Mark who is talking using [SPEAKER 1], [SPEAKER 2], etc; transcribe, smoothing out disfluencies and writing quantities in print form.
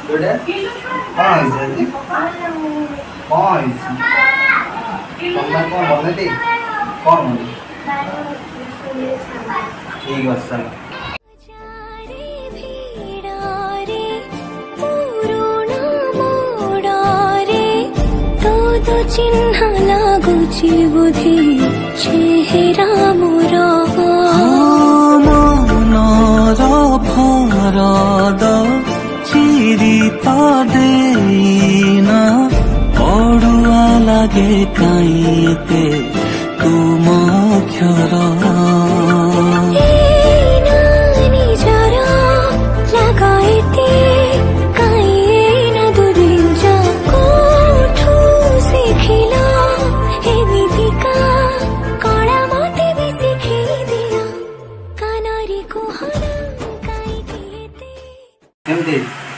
[SPEAKER 1] बेटा कौन है जी कौन है तुमने कौन बोलने थे कौन बोले ठीक है चलो
[SPEAKER 2] चिन्ह लागुची बुद्धि चेहरा मोर मनर फरद चिरित देना पड़ुआ लगे काईते तुम अक्षर
[SPEAKER 1] केमती